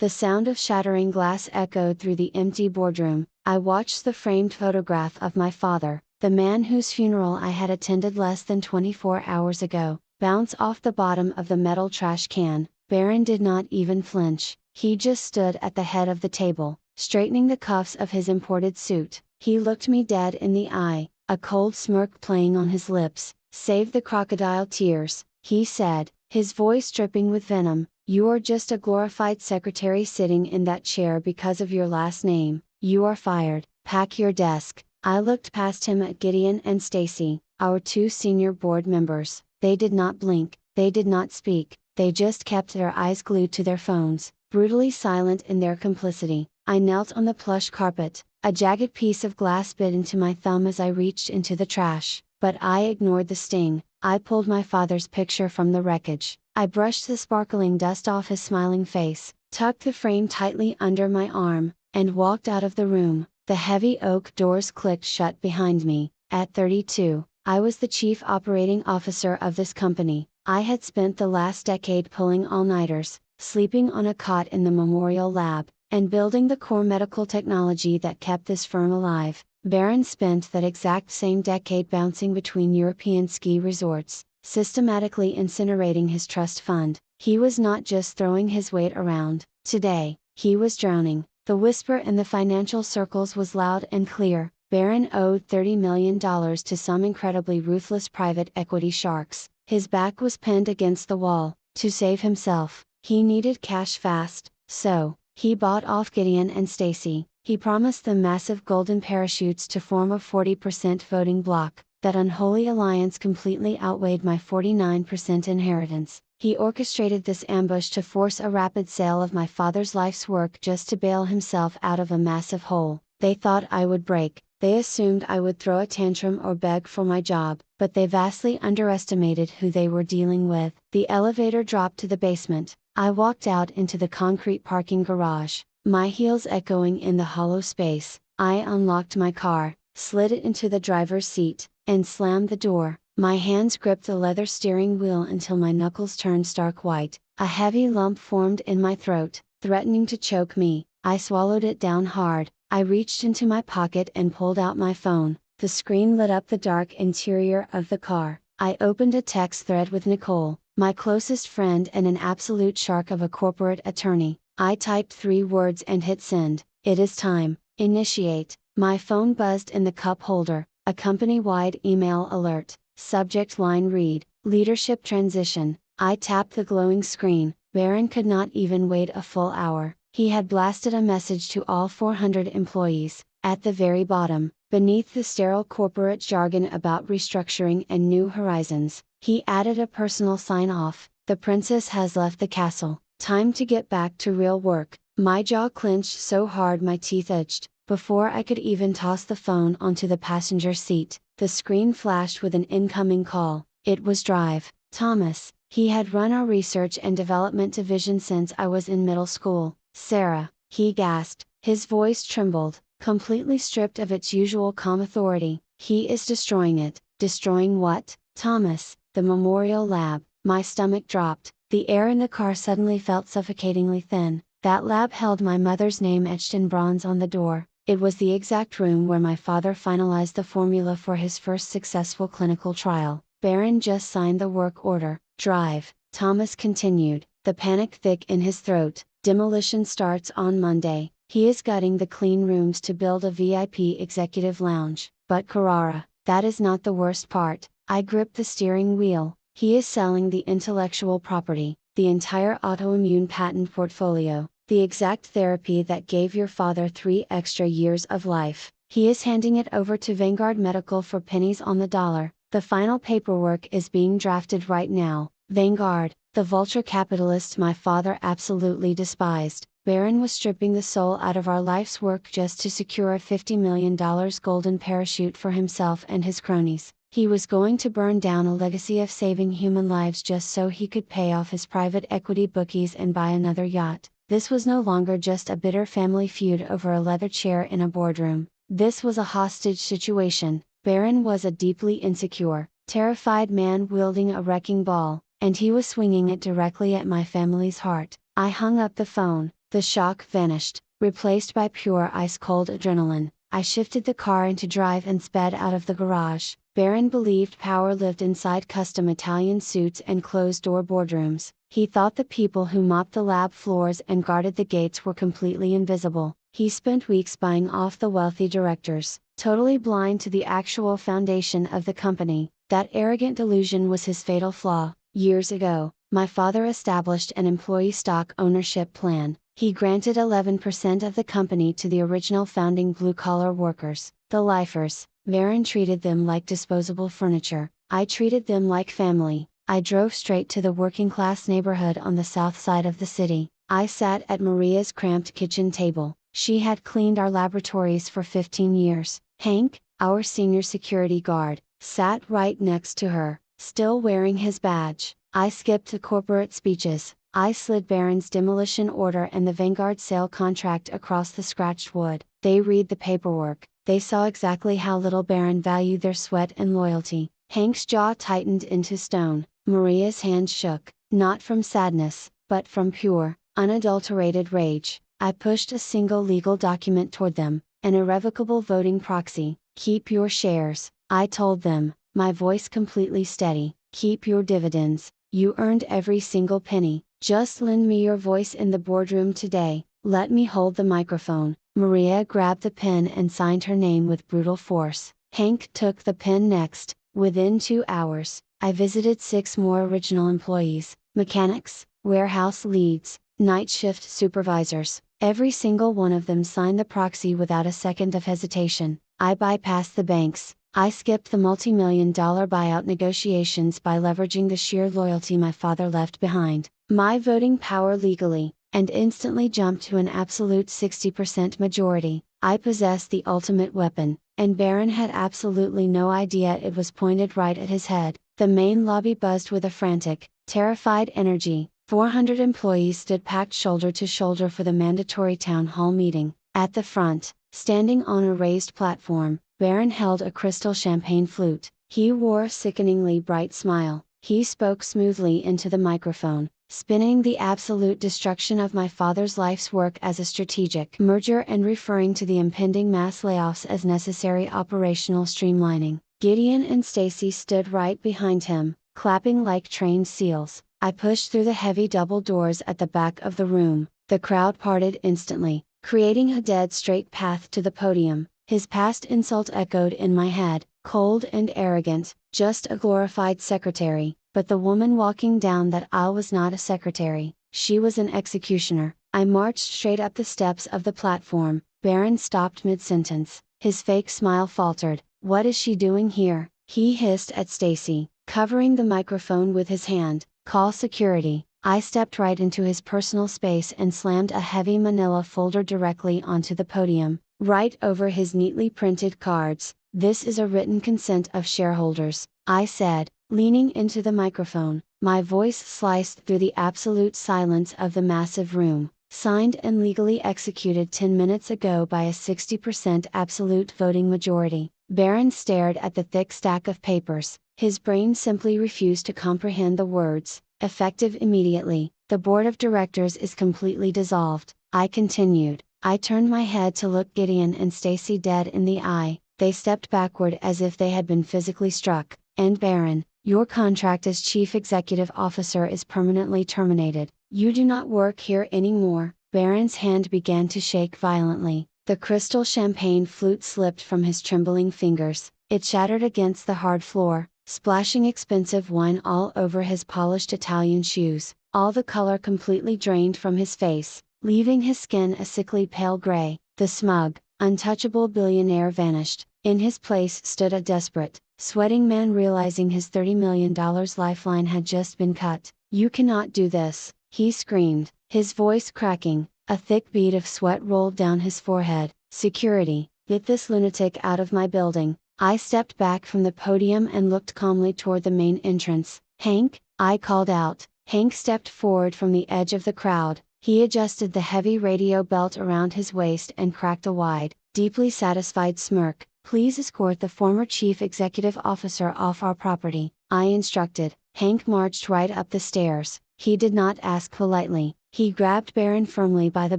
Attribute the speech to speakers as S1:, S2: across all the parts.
S1: The sound of shattering glass echoed through the empty boardroom. I watched the framed photograph of my father, the man whose funeral I had attended less than 24 hours ago, bounce off the bottom of the metal trash can. Baron did not even flinch. He just stood at the head of the table, straightening the cuffs of his imported suit. He looked me dead in the eye, a cold smirk playing on his lips. "Save the crocodile tears," he said, his voice dripping with venom. "You're just a glorified secretary sitting in that chair because of your last name. You are fired. Pack your desk." I looked past him at Gideon and Stacy, our two senior board members. They did not blink, they did not speak, they just kept their eyes glued to their phones, brutally silent in their complicity. I knelt on the plush carpet, a jagged piece of glass bit into my thumb as I reached into the trash, but I ignored the sting. I pulled my father's picture from the wreckage. I brushed the sparkling dust off his smiling face, tucked the frame tightly under my arm, and walked out of the room. The heavy oak doors clicked shut behind me. At 32, I was the chief operating officer of this company. I had spent the last decade pulling all-nighters, sleeping on a cot in the Memorial Lab, and building the core medical technology that kept this firm alive. Baron spent that exact same decade bouncing between European ski resorts, systematically incinerating his trust fund. He was not just throwing his weight around. Today, he was drowning. The whisper in the financial circles was loud and clear. Baron owed $30 million to some incredibly ruthless private equity sharks. His back was pinned against the wall. To save himself, he needed cash fast, so he bought off Gideon and Stacy. He promised them massive golden parachutes to form a 40% voting bloc. That unholy alliance completely outweighed my 49% inheritance. He orchestrated this ambush to force a rapid sale of my father's life's work just to bail himself out of a massive hole. They thought I would break, they assumed I would throw a tantrum or beg for my job, but they vastly underestimated who they were dealing with. The elevator dropped to the basement. I walked out into the concrete parking garage, my heels echoing in the hollow space. I unlocked my car, slid it into the driver's seat, and slammed the door. My hands gripped the leather steering wheel until my knuckles turned stark white. A heavy lump formed in my throat, threatening to choke me. I swallowed it down hard. I reached into my pocket and pulled out my phone. The screen lit up the dark interior of the car. I opened a text thread with Nicole, my closest friend and an absolute shark of a corporate attorney. I typed 3 words and hit send. "It is time, initiate." My phone buzzed in the cup holder, a company-wide email alert. Subject line read, "Leadership transition." I tapped the glowing screen. Baron could not even wait a full hour. He had blasted a message to all 400 employees. At the very bottom, beneath the sterile corporate jargon about restructuring and new horizons, he added a personal sign-off: "The princess has left the castle. Time to get back to real work." My jaw clenched so hard my teeth itched. Before I could even toss the phone onto the passenger seat, the screen flashed with an incoming call. It was Drive, Thomas. He had run our research and development division since I was in middle school. "Sarah," he gasped, his voice trembled, completely stripped of its usual calm authority. "He is destroying it." "Destroying what?" "Thomas, the Memorial Lab." My stomach dropped. The air in the car suddenly felt suffocatingly thin. That lab held my mother's name etched in bronze on the door. It was the exact room where my father finalized the formula for his first successful clinical trial. Baron just signed the work order. "Drive," Thomas continued, the panic thick in his throat. "Demolition starts on Monday. He is gutting the clean rooms to build a VIP executive lounge." "But Carrara, that is not the worst part." I gripped the steering wheel. "He is selling the intellectual property, the entire autoimmune patent portfolio, the exact therapy that gave your father 3 extra years of life. He is handing it over to Vanguard Medical for pennies on the dollar. The final paperwork is being drafted right now." Vanguard, the vulture capitalist my father absolutely despised. Baron was stripping the soul out of our life's work just to secure a $50 million golden parachute for himself and his cronies. He was going to burn down a legacy of saving human lives just so he could pay off his private equity bookies and buy another yacht. This was no longer just a bitter family feud over a leather chair in a boardroom. This was a hostage situation. Baron was a deeply insecure, terrified man wielding a wrecking ball, and he was swinging it directly at my family's heart. I hung up the phone, The shock vanished, replaced by pure ice-cold adrenaline. I shifted the car into drive and sped out of the garage. Baron believed power lived inside custom Italian suits and closed-door boardrooms. He thought the people who mopped the lab floors and guarded the gates were completely invisible. He spent weeks buying off the wealthy directors, totally blind to the actual foundation of the company. That arrogant delusion was his fatal flaw. Years ago, my father established an employee stock ownership plan. He granted 11% of the company to the original founding blue-collar workers, the lifers. Baron treated them like disposable furniture. I treated them like family. I drove straight to the working-class neighborhood on the south side of the city. I sat at Maria's cramped kitchen table. She had cleaned our laboratories for 15 years. Hank, our senior security guard, sat right next to her, still wearing his badge. I skipped the corporate speeches. I slid Baron's demolition order and the Vanguard sale contract across the scratched wood. They read the paperwork. They saw exactly how little Baron valued their sweat and loyalty. Hank's jaw tightened into stone. Maria's hand shook, not from sadness, but from pure, unadulterated rage. I pushed a single legal document toward them, an irrevocable voting proxy. Keep your shares, I told them, my voice completely steady. Keep your dividends. You earned every single penny. Just lend me your voice in the boardroom today. Let me hold the microphone. Maria grabbed the pen and signed her name with brutal force. Hank took the pen next. Within 2 hours, I visited 6 more original employees, mechanics, warehouse leads, night shift supervisors. Every single one of them signed the proxy without a second of hesitation. I bypassed the banks. I skipped the multi-million-dollar buyout negotiations by leveraging the sheer loyalty my father left behind. My voting power legally, and instantly jumped to an absolute 60% majority. I possessed the ultimate weapon, and Baron had absolutely no idea it was pointed right at his head. The main lobby buzzed with a frantic, terrified energy. 400 employees stood packed shoulder to shoulder for the mandatory town hall meeting. At the front, standing on a raised platform, Baron held a crystal champagne flute. He wore a sickeningly bright smile. He spoke smoothly into the microphone, spinning the absolute destruction of my father's life's work as a strategic merger and referring to the impending mass layoffs as necessary operational streamlining. Gideon and Stacy stood right behind him, clapping like trained seals. I pushed through the heavy double doors at the back of the room. The crowd parted instantly, creating a dead straight path to the podium. His past insult echoed in my head, cold and arrogant, just a glorified secretary. But the woman walking down that aisle was not a secretary, she was an executioner. I marched straight up the steps of the platform. Baron stopped mid-sentence. His fake smile faltered. "What is she doing here?" he hissed at Stacy, covering the microphone with his hand. "Call security." I stepped right into his personal space and slammed a heavy manila folder directly onto the podium, right over his neatly printed cards. "This is a written consent of shareholders," I said, leaning into the microphone. My voice sliced through the absolute silence of the massive room. "Signed and legally executed 10 minutes ago by a 60% absolute voting majority." Baron stared at the thick stack of papers. His brain simply refused to comprehend the words. "Effective immediately, the board of directors is completely dissolved," I continued. I turned my head to look Gideon and Stacy dead in the eye. They stepped backward as if they had been physically struck. "And Baron, your contract as chief executive officer is permanently terminated. You do not work here anymore." Baron's hand began to shake violently. The crystal champagne flute slipped from his trembling fingers. It shattered against the hard floor, splashing expensive wine all over his polished Italian shoes. All the color completely drained from his face, leaving his skin a sickly pale gray. The smug, untouchable billionaire vanished. In his place stood a desperate, sweating man realizing his $30 million lifeline had just been cut. "You cannot do this," he screamed, his voice cracking. A thick bead of sweat rolled down his forehead. "Security, get this lunatic out of my building." I stepped back from the podium and looked calmly toward the main entrance. "Hank," I called out. Hank stepped forward from the edge of the crowd. He adjusted the heavy radio belt around his waist and cracked a wide, deeply satisfied smirk. "Please escort the former chief executive officer off our property," I instructed. Hank marched right up the stairs. He did not ask politely, He grabbed Baron firmly by the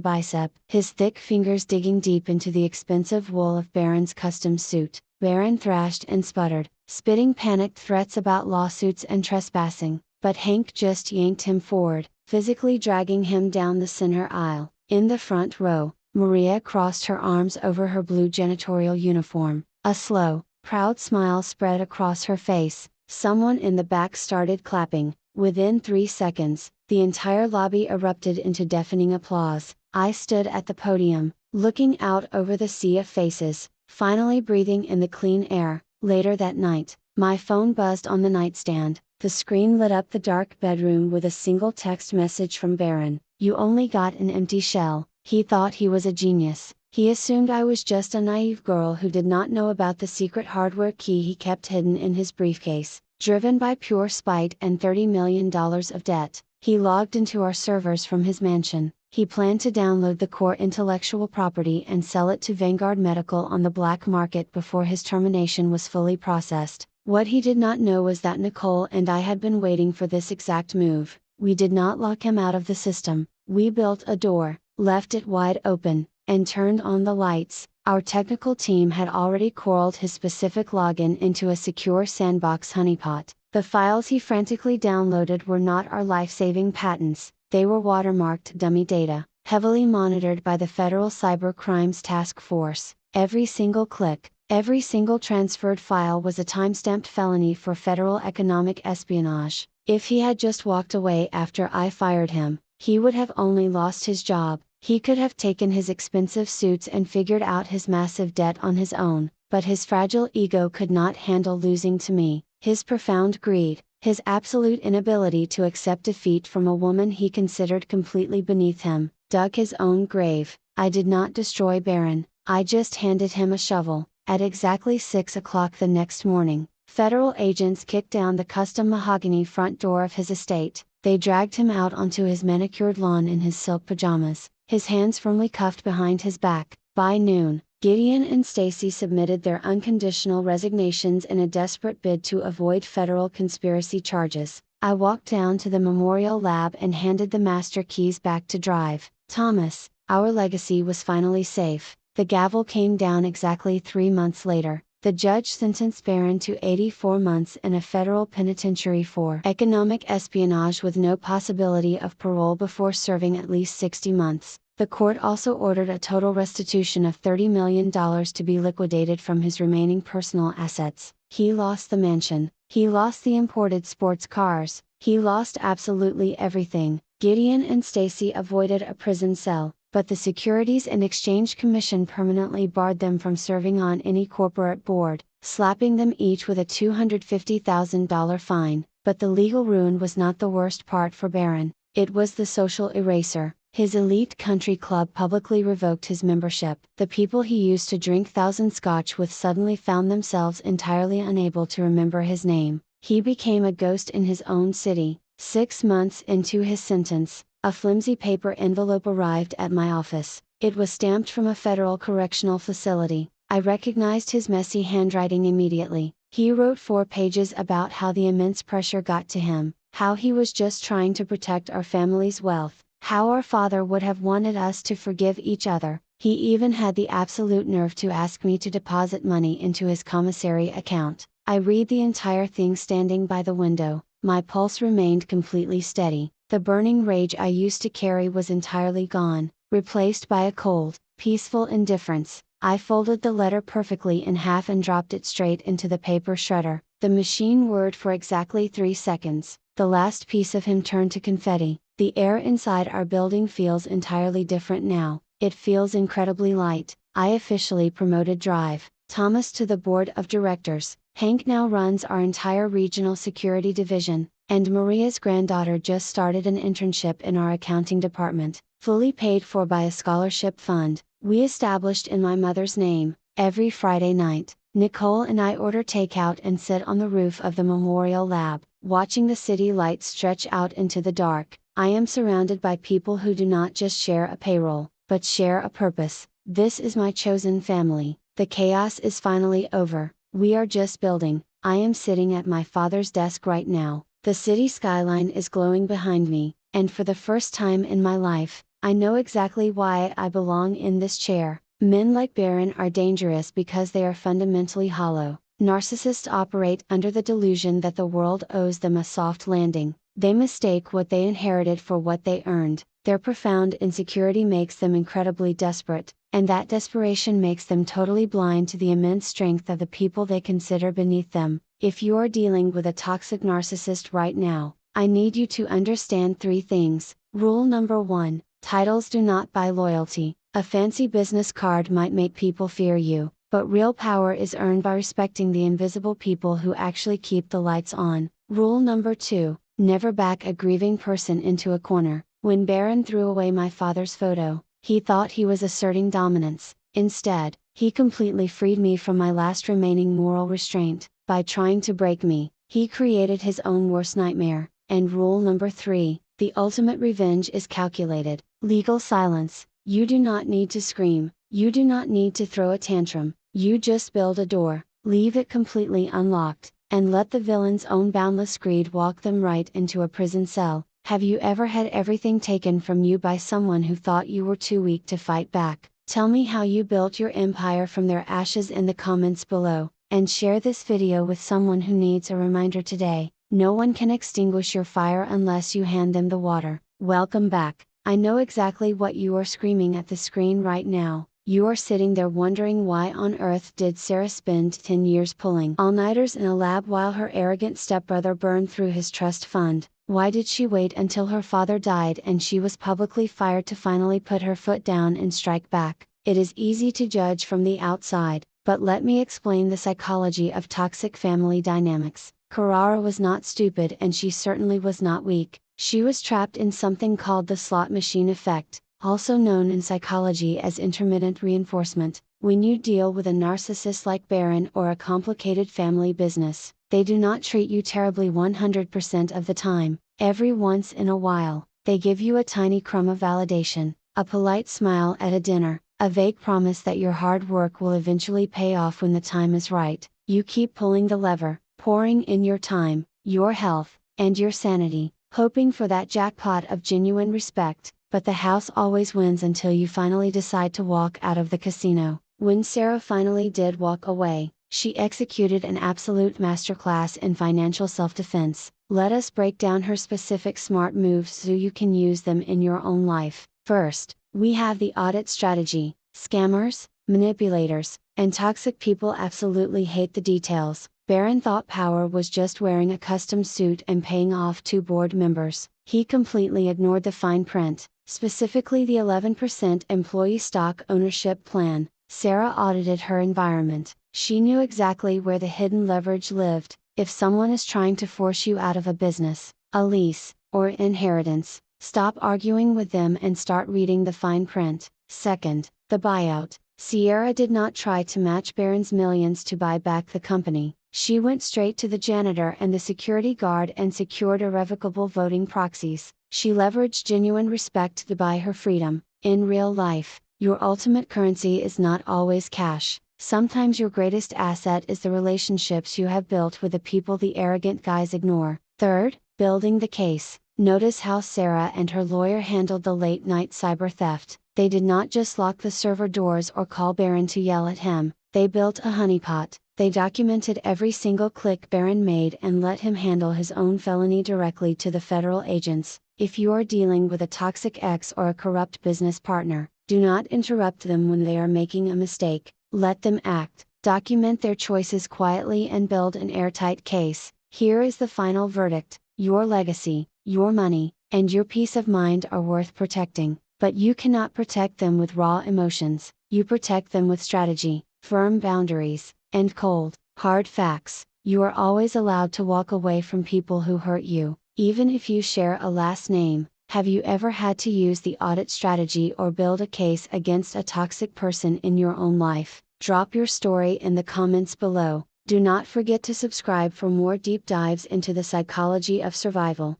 S1: bicep, his thick fingers digging deep into the expensive wool of Baron's custom suit. Baron thrashed and sputtered, spitting panicked threats about lawsuits and trespassing, but Hank just yanked him forward, physically dragging him down the center aisle. In the front row, Maria crossed her arms over her blue janitorial uniform, a slow, proud smile spread across her face. Someone in the back started clapping. Within 3 seconds, the entire lobby erupted into deafening applause. I stood at the podium, looking out over the sea of faces, finally breathing in the clean air. Later that night, my phone buzzed on the nightstand. The screen lit up the dark bedroom with a single text message from Baron. "You only got an empty shell." He thought he was a genius. He assumed I was just a naive girl who did not know about the secret hardware key he kept hidden in his briefcase. Driven by pure spite and $30 million of debt, he logged into our servers from his mansion. He planned to download the core intellectual property and sell it to Vanguard Medical on the black market before his termination was fully processed. What he did not know was that Nicole and I had been waiting for this exact move. We did not lock him out of the system. We built a door, left it wide open, and turned on the lights. Our technical team had already corralled his specific login into a secure sandbox honeypot. The files he frantically downloaded were not our life-saving patents, they were watermarked dummy data, heavily monitored by the Federal Cyber Crimes Task Force. Every single click, every single transferred file was a time-stamped felony for federal economic espionage. If he had just walked away after I fired him, he would have only lost his job. He could have taken his expensive suits and figured out his massive debt on his own, but his fragile ego could not handle losing to me. His profound greed, his absolute inability to accept defeat from a woman he considered completely beneath him, dug his own grave. I did not destroy Baron, I just handed him a shovel. At exactly 6 o'clock the next morning, federal agents kicked down the custom mahogany front door of his estate. They dragged him out onto his manicured lawn in his silk pajamas, his hands firmly cuffed behind his back. By noon, Gideon and Stacy submitted their unconditional resignations in a desperate bid to avoid federal conspiracy charges. I walked down to the memorial lab and handed the master keys back to Drive. Thomas, our legacy was finally safe. The gavel came down exactly 3 months later. The judge sentenced Baron to 84 months in a federal penitentiary for economic espionage with no possibility of parole before serving at least 60 months. The court also ordered a total restitution of $30 million to be liquidated from his remaining personal assets. He lost the mansion, he lost the imported sports cars, he lost absolutely everything. Gideon and Stacy avoided a prison cell, but the Securities and Exchange Commission permanently barred them from serving on any corporate board, slapping them each with a $250,000 fine. But the legal ruin was not the worst part for Baron, it was the social eraser. His elite country club publicly revoked his membership. The people he used to drink thousand scotch with suddenly found themselves entirely unable to remember his name. He became a ghost in his own city. 6 months into his sentence, a flimsy paper envelope arrived at my office. It was stamped from a federal correctional facility. I recognized his messy handwriting immediately. He wrote 4 pages about how the immense pressure got to him, how he was just trying to protect our family's wealth, how our father would have wanted us to forgive each other. He even had the absolute nerve to ask me to deposit money into his commissary account. I read the entire thing standing by the window. My pulse remained completely steady. The burning rage I used to carry was entirely gone, replaced by a cold, peaceful indifference. I folded the letter perfectly in half and dropped it straight into the paper shredder. The machine whirred for exactly 3 seconds. The last piece of him turned to confetti. The air inside our building feels entirely different now. It feels incredibly light. I officially promoted Drive Thomas to the board of directors. Hank now runs our entire regional security division, and Maria's granddaughter just started an internship in our accounting department, fully paid for by a scholarship fund we established in my mother's name. Every Friday night, Nicole and I order takeout and sit on the roof of the memorial lab, watching the city lights stretch out into the dark. I am surrounded by people who do not just share a payroll, but share a purpose. This is my chosen family. The chaos is finally over. We are just building. I am sitting at my father's desk right now. The city skyline is glowing behind me. and for the first time in my life, I know exactly why I belong in this chair. Men like Baron are dangerous because they are fundamentally hollow. Narcissists operate under the delusion that the world owes them a soft landing. They mistake what they inherited for what they earned. Their profound insecurity makes them incredibly desperate, and that desperation makes them totally blind to the immense strength of the people they consider beneath them. If you are dealing with a toxic narcissist right now, I need you to understand three things. Rule number 1: titles do not buy loyalty. A fancy business card might make people fear you, but real power is earned by respecting the invisible people who actually keep the lights on. Rule number 2: never back a grieving person into a corner. When Baron threw away my father's photo, he thought he was asserting dominance. Instead, he completely freed me from my last remaining moral restraint. By trying to break me, he created his own worst nightmare. And rule number 3: the ultimate revenge is calculated. Legal silence. You do not need to scream, you do not need to throw a tantrum, you just build a door, leave it completely unlocked, and let the villain's own boundless greed walk them right into a prison cell. Have you ever had everything taken from you by someone who thought you were too weak to fight back? Tell me how you built your empire from their ashes in the comments below, and share this video with someone who needs a reminder today. No one can extinguish your fire unless you hand them the water. Welcome back. I know exactly what you are screaming at the screen right now. You are sitting there wondering why on earth did Sarah spend 10 years pulling all-nighters in a lab while her arrogant stepbrother burned through his trust fund? Why did she wait until her father died and she was publicly fired to finally put her foot down and strike back? It is easy to judge from the outside, but let me explain the psychology of toxic family dynamics. Carrara was not stupid and she certainly was not weak. She was trapped in something called the slot machine effect, also known in psychology as intermittent reinforcement. When you deal with a narcissist like Baron or a complicated family business, they do not treat you terribly 100% of the time. Every once in a while, they give you a tiny crumb of validation, a polite smile at a dinner, a vague promise that your hard work will eventually pay off when the time is right. You keep pulling the lever, pouring in your time, your health, and your sanity, hoping for that jackpot of genuine respect, but the house always wins until you finally decide to walk out of the casino. When Sarah finally did walk away, she executed an absolute masterclass in financial self-defense. Let us break down her specific smart moves so you can use them in your own life. First, we have the audit strategy. Scammers, manipulators, and toxic people absolutely hate the details. Baron thought power was just wearing a custom suit and paying off 2 board members. He completely ignored the fine print, specifically the 11% employee stock ownership plan. Sarah audited her environment. She knew exactly where the hidden leverage lived. If someone is trying to force you out of a business, a lease, or inheritance, stop arguing with them and start reading the fine print. Second, the buyout. Sierra did not try to match Baron's millions to buy back the company. She went straight to the janitor and the security guard and secured irrevocable voting proxies. She leveraged genuine respect to buy her freedom. In real life, your ultimate currency is not always cash. Sometimes your greatest asset is the relationships you have built with the people the arrogant guys ignore. Third, building the case. Notice how Sarah and her lawyer handled the late night cyber theft. They did not just lock the server doors or call Baron to yell at him, they built a honeypot. They documented every single click Baron made and let him handle his own felony directly to the federal agents. If you are dealing with a toxic ex or a corrupt business partner, do not interrupt them when they are making a mistake. Let them act, document their choices quietly and build an airtight case. Here is the final verdict: your legacy, your money, and your peace of mind are worth protecting, but you cannot protect them with raw emotions. You protect them with strategy, firm boundaries, and cold, hard facts. You are always allowed to walk away from people who hurt you, even if you share a last name. Have you ever had to use the audit strategy or build a case against a toxic person in your own life? Drop your story in the comments below. Do not forget to subscribe for more deep dives into the psychology of survival.